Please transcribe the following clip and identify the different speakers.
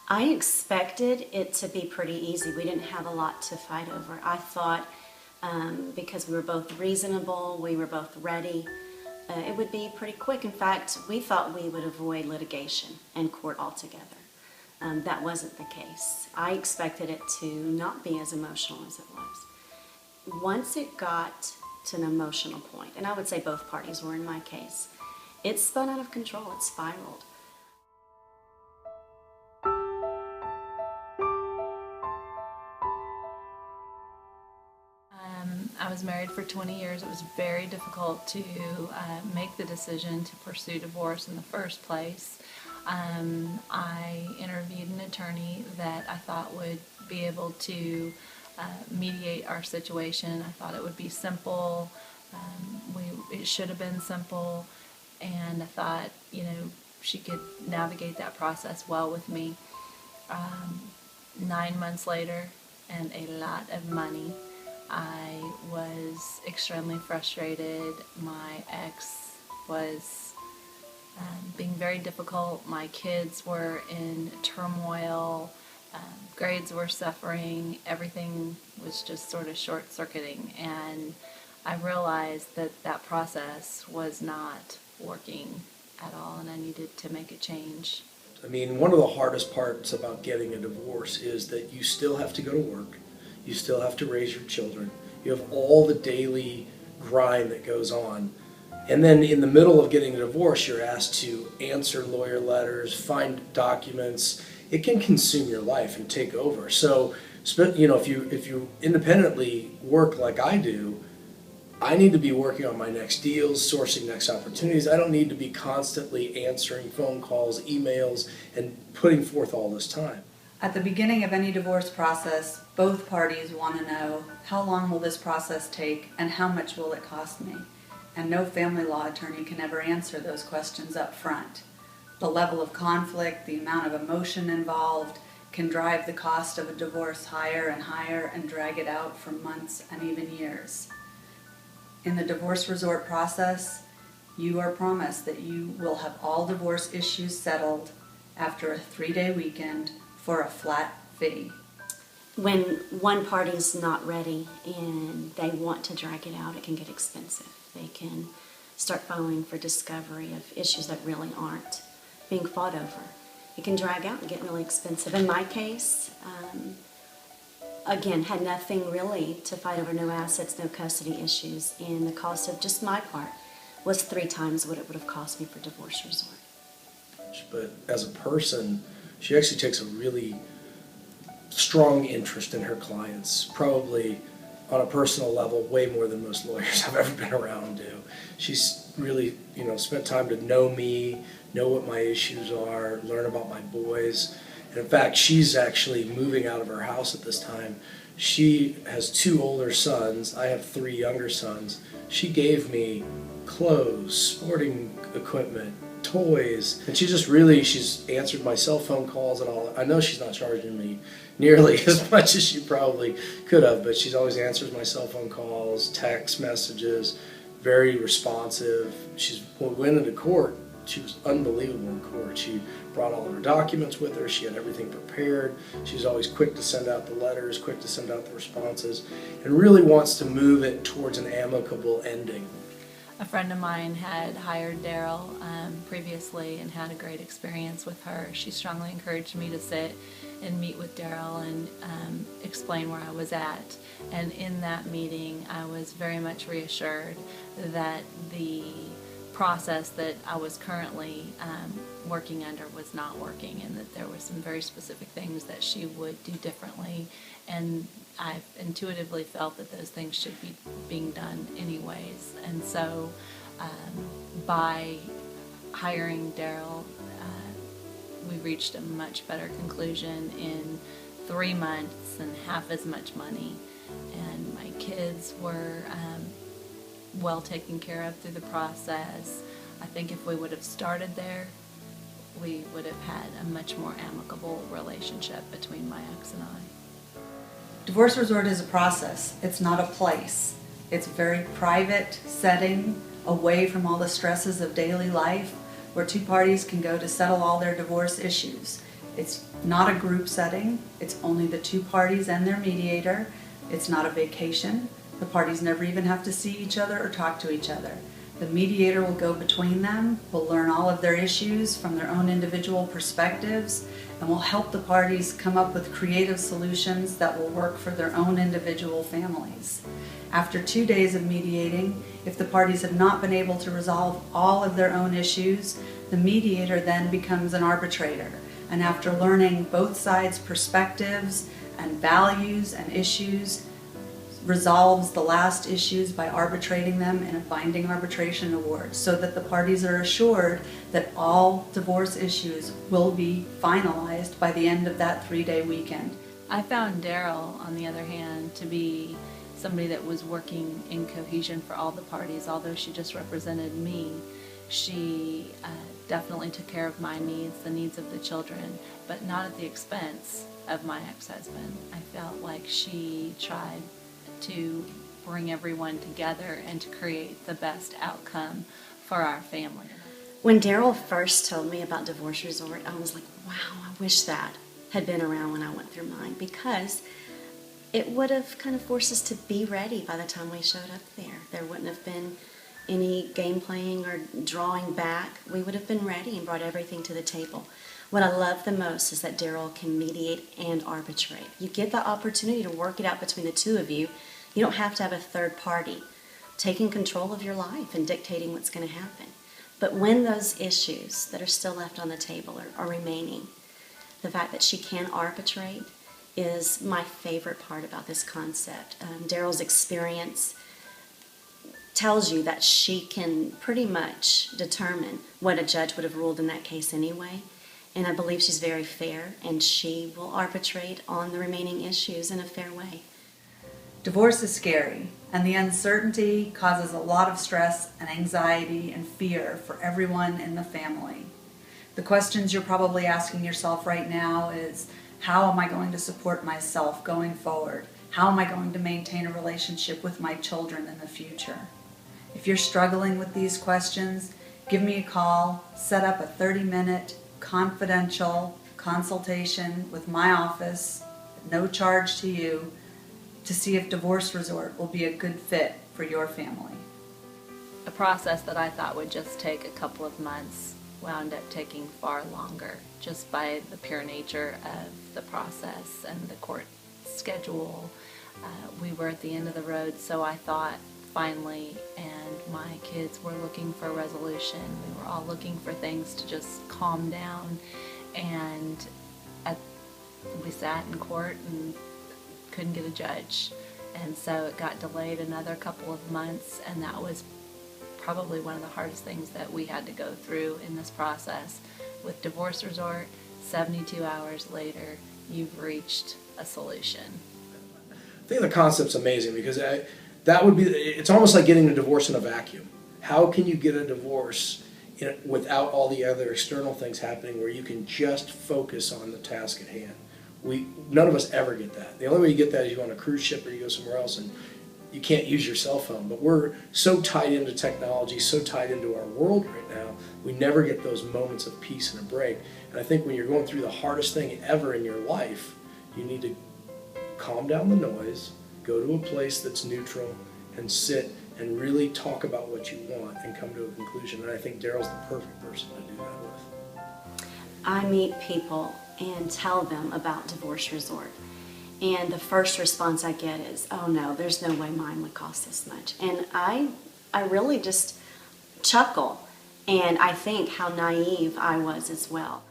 Speaker 1: I expected it to be pretty easy. We didn't have a lot to fight over. I thought because we were both reasonable, we were both ready, it would be pretty quick. In fact, we thought we would avoid litigation and court altogether. That wasn't the case. I expected it to not be as emotional as it was. Once it got to an emotional point, and I would say both parties were in my case, it spun out of control, it spiraled.
Speaker 2: I was married for 20 years. It was very difficult to make the decision to pursue divorce in the first place. I interviewed an attorney that I thought would be able to mediate our situation. I thought it would be simple. It should have been simple, and I thought, she could navigate that process well with me. 9 months later, and a lot of money, I was extremely frustrated. My ex was being very difficult. My kids were in turmoil. Grades were suffering. Everything was just sort of short-circuiting. And I realized that that process was not working at all, and I needed to make a change.
Speaker 3: I mean, one of the hardest parts about getting a divorce is that you still have to go to work. You still have to raise your children. You have all the daily grind that goes on. And then in the middle of getting a divorce, you're asked to answer lawyer letters, find documents. It can consume your life and take over. So, if you independently work like I do, I need to be working on my next deals, sourcing next opportunities. I don't need to be constantly answering phone calls, emails, and putting forth all this time.
Speaker 4: At the beginning of any divorce process, both parties want to know, how long will this process take and how much will it cost me? And no family law attorney can ever answer those questions up front. The level of conflict, the amount of emotion involved can drive the cost of a divorce higher and higher and drag it out for months and even years. In the divorce resort process, you are promised that you will have all divorce issues settled after a 3-day weekend for a flat fee.
Speaker 1: When one party's not ready and they want to drag it out, it can get expensive. They can start filing for discovery of issues that really aren't being fought over. It can drag out and get really expensive. In my case, again, had nothing really to fight over, no assets, no custody issues, and the cost of just my part was 3 times what it would have cost me for divorce resort.
Speaker 3: But as a person, she actually takes a really strong interest in her clients, probably on a personal level way more than most lawyers I've ever been around do. She's really, spent time to know me, know what my issues are, learn about my boys. And in fact, she's actually moving out of her house at this time. She has 2 older sons. I have 3 younger sons. She gave me clothes, sporting equipment, toys, and she's answered my cell phone calls and all. I know she's not charging me nearly as much as she probably could have, but she's always answers my cell phone calls, text messages, very responsive. When we went into court, she was unbelievable in court. She brought all of her documents with her. She had everything prepared. She was always quick to send out the letters, quick to send out the responses, and really wants to move it towards an amicable ending.
Speaker 2: A friend of mine had hired Daryl previously and had a great experience with her. She strongly encouraged me to sit and meet with Daryl and explain where I was at. And in that meeting, I was very much reassured that the process that I was currently working under was not working, and that there were some very specific things that she would do differently, and I intuitively felt that those things should be being done anyways. And so by hiring Daryl, we reached a much better conclusion in 3 months and half as much money, and my kids were well taken care of through the process. I think if we would have started there, we would have had a much more amicable relationship between my ex and I.
Speaker 4: Divorce resort is a process. It's not a place. It's a very private setting, away from all the stresses of daily life, where 2 parties can go to settle all their divorce issues. It's not a group setting. It's only the two parties and their mediator. It's not a vacation. The parties never even have to see each other or talk to each other. The mediator will go between them, will learn all of their issues from their own individual perspectives, and will help the parties come up with creative solutions that will work for their own individual families. After 2 days of mediating, if the parties have not been able to resolve all of their own issues, the mediator then becomes an arbitrator. And after learning both sides' perspectives and values and issues, resolves the last issues by arbitrating them in a binding arbitration award, so that the parties are assured that all divorce issues will be finalized by the end of that 3-day weekend.
Speaker 2: I found Daryl, on the other hand, to be somebody that was working in cohesion for all the parties. Although she just represented me, she definitely took care of my needs, the needs of the children, but not at the expense of my ex-husband. I felt like she tried to bring everyone together and to create the best outcome for our family.
Speaker 1: When Daryl first told me about Divorce Resort, I was like, wow, I wish that had been around when I went through mine, because it would have kind of forced us to be ready by the time we showed up there. There wouldn't have been any game playing or drawing back. We would have been ready and brought everything to the table. What I love the most is that Daryl can mediate and arbitrate. You get the opportunity to work it out between the two of you. You don't have to have a third party taking control of your life and dictating what's going to happen. But when those issues that are still left on the table are remaining, the fact that she can arbitrate is my favorite part about this concept. Daryl's experience tells you that she can pretty much determine what a judge would have ruled in that case anyway. And I believe she's very fair, and she will arbitrate on the remaining issues in a fair way.
Speaker 4: Divorce is scary, and the uncertainty causes a lot of stress and anxiety and fear for everyone in the family. The questions you're probably asking yourself right now is, how am I going to support myself going forward? How am I going to maintain a relationship with my children in the future? If you're struggling with these questions, give me a call, set up a 30-minute confidential consultation with my office, at no charge to you, to see if Divorce Resort will be a good fit for your family.
Speaker 2: A process that I thought would just take a couple of months wound up taking far longer, just by the pure nature of the process and the court schedule. We were at the end of the road, so I thought finally, and my kids were looking for a resolution. We were all looking for things to just calm down, and we sat in court and couldn't get a judge, and so it got delayed another couple of months, and that was probably one of the hardest things that we had to go through in this process. With Divorce Resort, 72 hours later, you've reached a solution.
Speaker 3: I think the concept's amazing, because it's almost like getting a divorce in a vacuum. How can you get a divorce without all the other external things happening, where you can just focus on the task at hand? None of us ever get that. The only way you get that is you go on a cruise ship or you go somewhere else and you can't use your cell phone. But we're so tied into technology, so tied into our world right now, we never get those moments of peace and a break. And I think when you're going through the hardest thing ever in your life, you need to calm down the noise, go to a place that's neutral, and sit and really talk about what you want and come to a conclusion. And I think Daryl's the perfect person to do that with.
Speaker 1: I meet people and tell them about Divorce Resort, and the first response I get is, oh no, there's no way mine would cost this much. And I really just chuckle, and I think how naive I was as well.